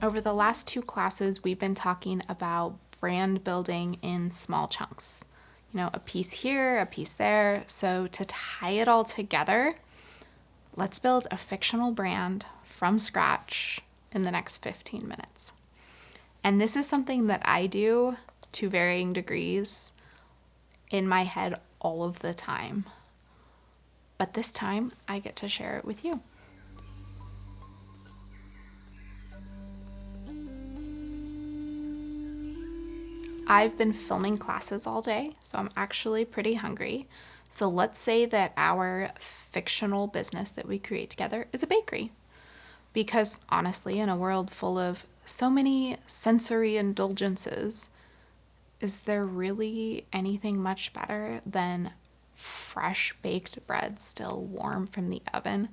Over the last two classes, we've been talking about brand building in small chunks. A piece here, a piece there. So to tie it all together, let's build a fictional brand from scratch in the next 15 minutes. And this is something that I do to varying degrees in my head all of the time. But this time, I get to share it with you. I've been filming classes all day, so I'm actually pretty hungry. So let's say that our fictional business that we create together is a bakery. Because honestly, in a world full of so many sensory indulgences, is there really anything much better than fresh baked bread still warm from the oven?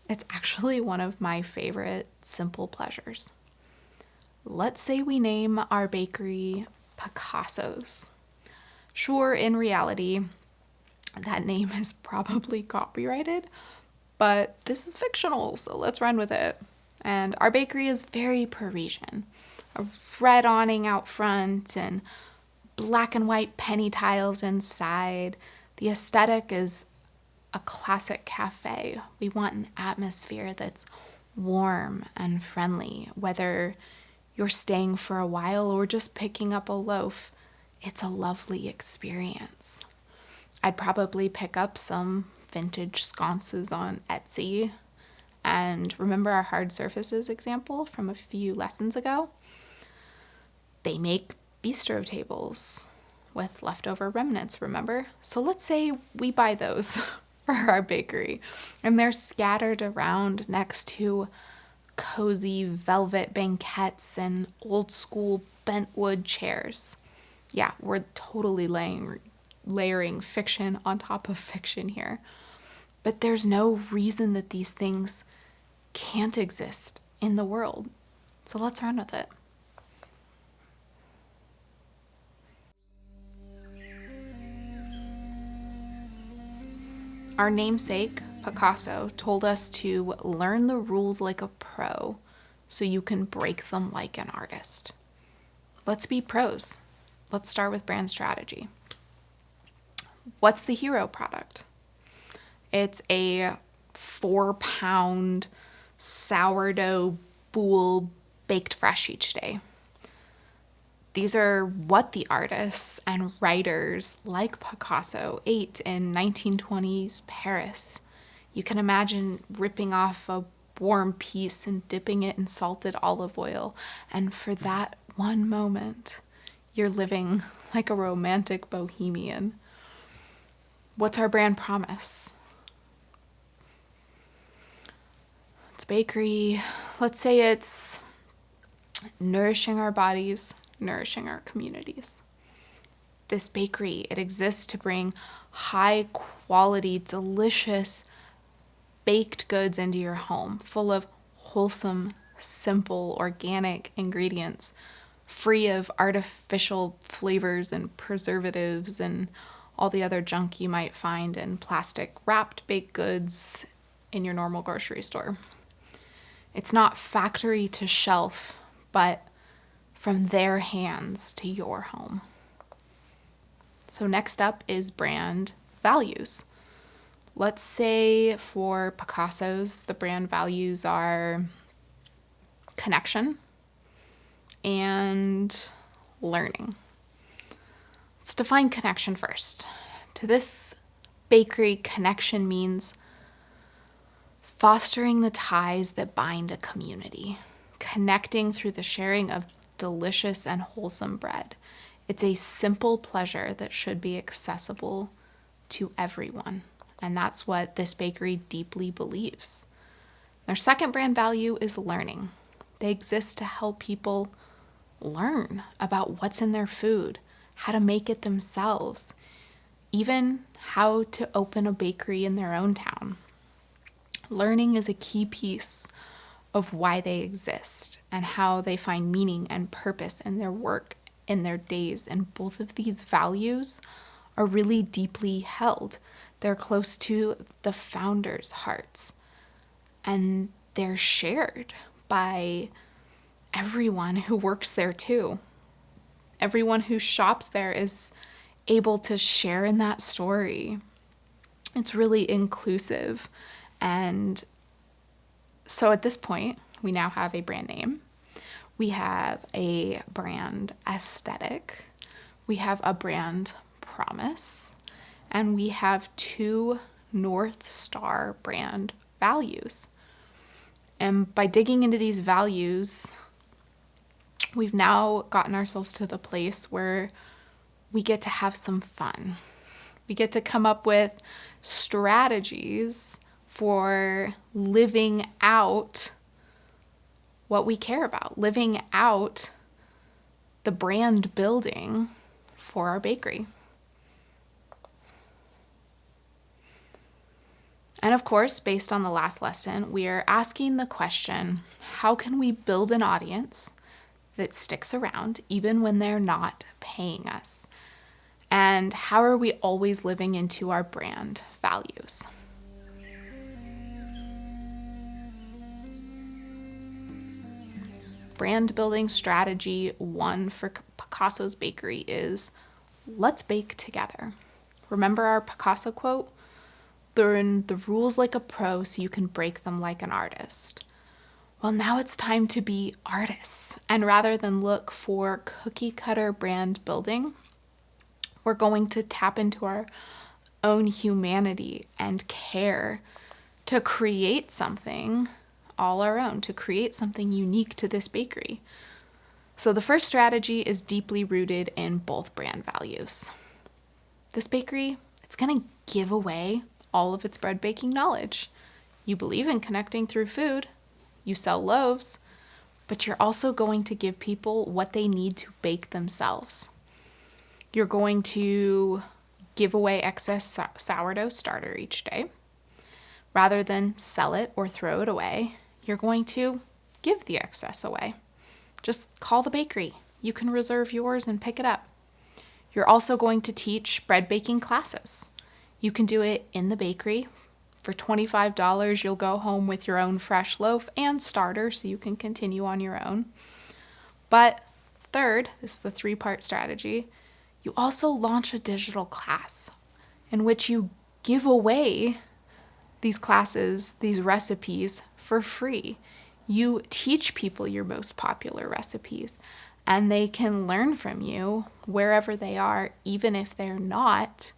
It's actually one of my favorite simple pleasures. Let's say we name our bakery Picasso's. Sure, in reality, that name is probably copyrighted, but this is fictional, so let's run with it. And our bakery is very Parisian. A red awning out front and black and white penny tiles inside. The aesthetic is a classic cafe. We want an atmosphere that's warm and friendly, whether you're staying for a while or just picking up a loaf. It's a lovely experience. I'd probably pick up some vintage sconces on Etsy. And remember our hard surfaces example from a few lessons ago? They make bistro tables with leftover remnants, remember? So let's say we buy those for our bakery, and they're scattered around next to cozy velvet banquettes and old school bent wood chairs. Yeah, we're totally layering fiction on top of fiction here. But there's no reason that these things can't exist in the world. So let's run with it. Our namesake, Picasso, told us to learn the rules like a pro so you can break them like an artist. Let's be pros. Let's start with brand strategy. What's the hero product? It's a 4-pound sourdough boule baked fresh each day. These are what the artists and writers like Picasso ate in 1920s Paris. You can imagine ripping off a warm piece and dipping it in salted olive oil. And for that one moment, you're living like a romantic bohemian. What's our brand promise? It's bakery. Let's say it's nourishing our bodies, nourishing our communities. This bakery, it exists to bring high quality, delicious baked goods into your home, full of wholesome, simple, organic ingredients, free of artificial flavors and preservatives and all the other junk you might find in plastic wrapped baked goods in your normal grocery store. It's not factory to shelf, but from their hands to your home. So next up is brand values. Let's say for Picasso's, the brand values are connection and learning. Let's define connection first. To this bakery, connection means fostering the ties that bind a community, connecting through the sharing of delicious and wholesome bread. It's a simple pleasure that should be accessible to everyone. And that's what this bakery deeply believes. Their second brand value is learning. They exist to help people learn about what's in their food, how to make it themselves, even how to open a bakery in their own town. Learning is a key piece of why they exist and how they find meaning and purpose in their work, in their days. And both of these values are really deeply held. They're close to the founders' hearts, and they're shared by everyone who works there too. Everyone who shops there is able to share in that story. It's really inclusive. And so at this point, we now have a brand name. We have a brand aesthetic. We have a brand promise. And we have 2 North Star brand values. And by digging into these values, we've now gotten ourselves to the place where we get to have some fun. We get to come up with strategies for living out what we care about, living out the brand building for our bakery. And of course, based on the last lesson, we are asking the question, how can we build an audience that sticks around even when they're not paying us? And how are we always living into our brand values? Brand building strategy 1 for Picasso's Bakery is, let's bake together. Remember our Picasso quote? Learn the rules like a pro so you can break them like an artist. Well, now it's time to be artists. And rather than look for cookie cutter brand building, we're going to tap into our own humanity and care to create something all our own, to create something unique to this bakery. So the first strategy is deeply rooted in both brand values. This bakery, it's going to give away all of its bread baking knowledge. You believe in connecting through food, you sell loaves, but you're also going to give people what they need to bake themselves. You're going to give away excess sourdough starter each day. Rather than sell it or throw it away, you're going to give the excess away. Just call the bakery. You can reserve yours and pick it up. You're also going to teach bread baking classes. You can do it in the bakery. For $25, you'll go home with your own fresh loaf and starter so you can continue on your own. But third, this is the 3-part strategy, you also launch a digital class in which you give away these classes, these recipes for free. You teach people your most popular recipes and they can learn from you wherever they are, even if they're not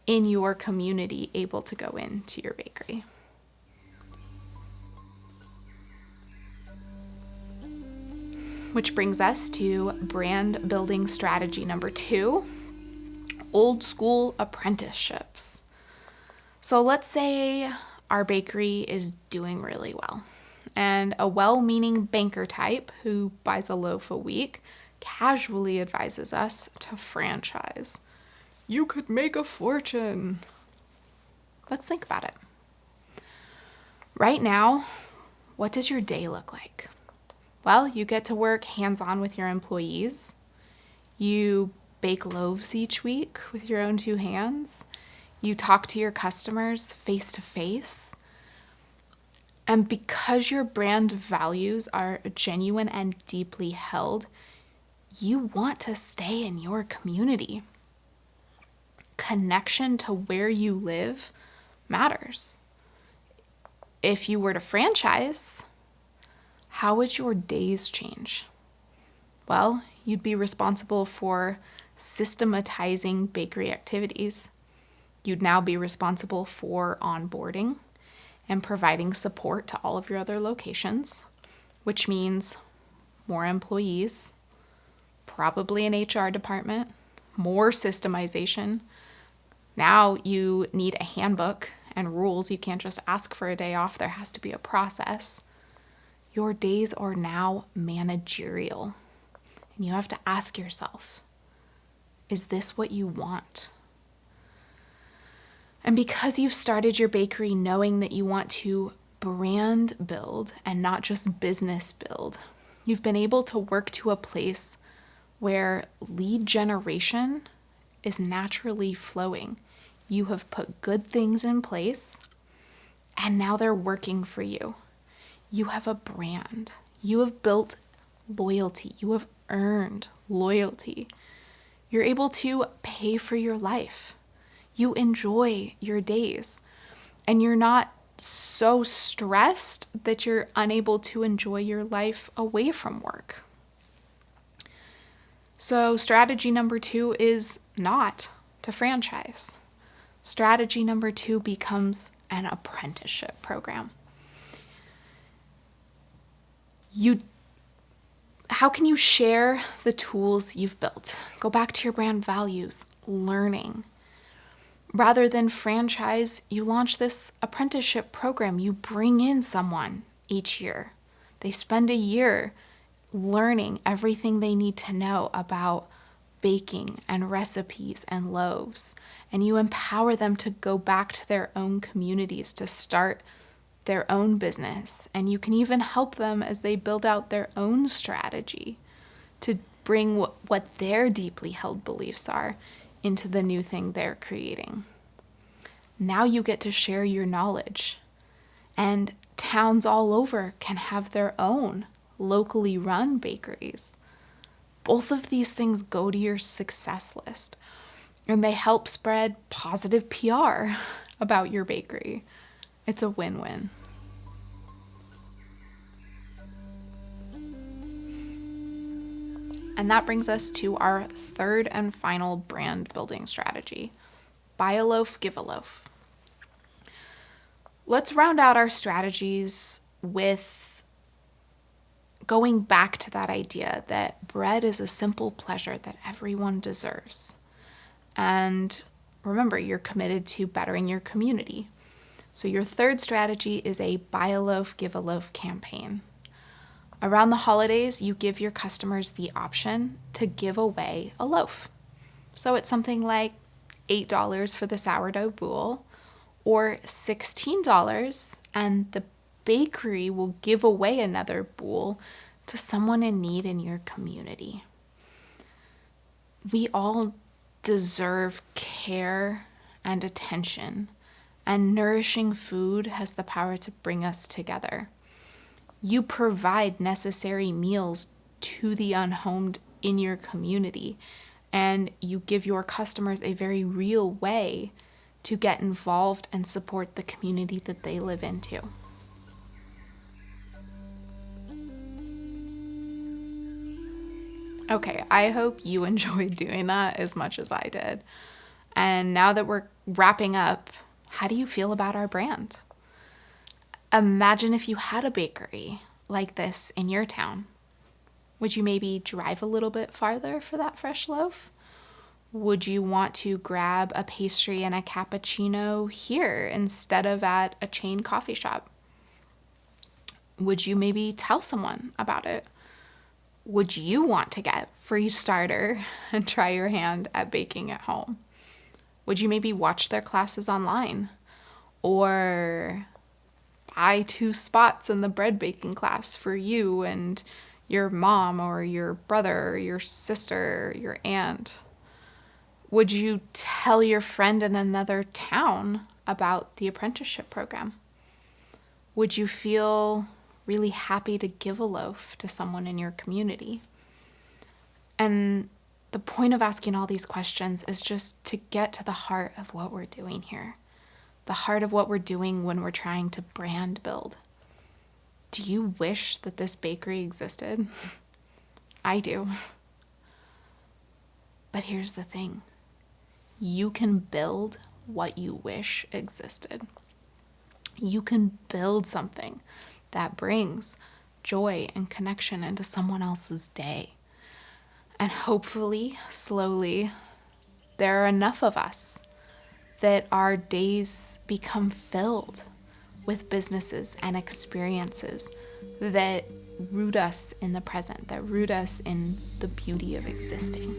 in your community able to go into your bakery. Which brings us to brand building strategy number 2, old school apprenticeships. So let's say our bakery is doing really well, and a well-meaning banker type who buys a loaf a week casually advises us to franchise. You could make a fortune. Let's think about it. Right now, what does your day look like? Well, you get to work hands-on with your employees. You bake loaves each week with your own 2 hands. You talk to your customers face to face. And because your brand values are genuine and deeply held, you want to stay in your community. Connection to where you live matters. If you were to franchise, how would your days change? Well, you'd be responsible for systematizing bakery activities. You'd now be responsible for onboarding and providing support to all of your other locations, which means more employees, probably an HR department, more systemization. Now you need a handbook and rules. You can't just ask for a day off. There has to be a process. Your days are now managerial. And you have to ask yourself, is this what you want? And because you've started your bakery knowing that you want to brand build and not just business build, you've been able to work to a place where lead generation is naturally flowing. You have put good things in place, and now they're working for you. You have a brand. You have built loyalty. You have earned loyalty. You're able to pay for your life. You enjoy your days. And you're not so stressed that you're unable to enjoy your life away from work. So strategy number 2 is not to franchise. Strategy number 2 becomes an apprenticeship program. How can you share the tools you've built? Go back to your brand values, learning. Rather than franchise, you launch this apprenticeship program. You bring in someone each year. They spend a year learning everything they need to know about baking and recipes and loaves. And you empower them to go back to their own communities to start their own business. And you can even help them as they build out their own strategy to bring what their deeply held beliefs are into the new thing they're creating. Now you get to share your knowledge. And towns all over can have their own locally run bakeries. Both of these things go to your success list, and they help spread positive PR about your bakery. It's a win-win. And that brings us to our third and final brand building strategy. Buy a loaf, give a loaf. Let's round out our strategies with going back to that idea that bread is a simple pleasure that everyone deserves. And remember, you're committed to bettering your community. So your third strategy is a buy a loaf, give a loaf campaign. Around the holidays, you give your customers the option to give away a loaf. So it's something like $8 for the sourdough boule, or $16, and the bakery will give away another boule to someone in need in your community. We all deserve care and attention, and nourishing food has the power to bring us together. You provide necessary meals to the unhomed in your community, and you give your customers a very real way to get involved and support the community that they live into. Okay, I hope you enjoyed doing that as much as I did. And now that we're wrapping up, how do you feel about our brand? Imagine if you had a bakery like this in your town. Would you maybe drive a little bit farther for that fresh loaf? Would you want to grab a pastry and a cappuccino here instead of at a chain coffee shop? Would you maybe tell someone about it? Would you want to get free starter and try your hand at baking at home? Would you maybe watch their classes online? Or buy 2 spots in the bread baking class for you and your mom or your brother or your sister or your aunt? Would you tell your friend in another town about the apprenticeship program? Would you feel really happy to give a loaf to someone in your community? And the point of asking all these questions is just to get to the heart of what we're doing here, the heart of what we're doing when we're trying to brand build. Do you wish that this bakery existed? I do. But here's the thing. You can build what you wish existed. You can build something that brings joy and connection into someone else's day. And hopefully, slowly, there are enough of us that our days become filled with businesses and experiences that root us in the present, that root us in the beauty of existing.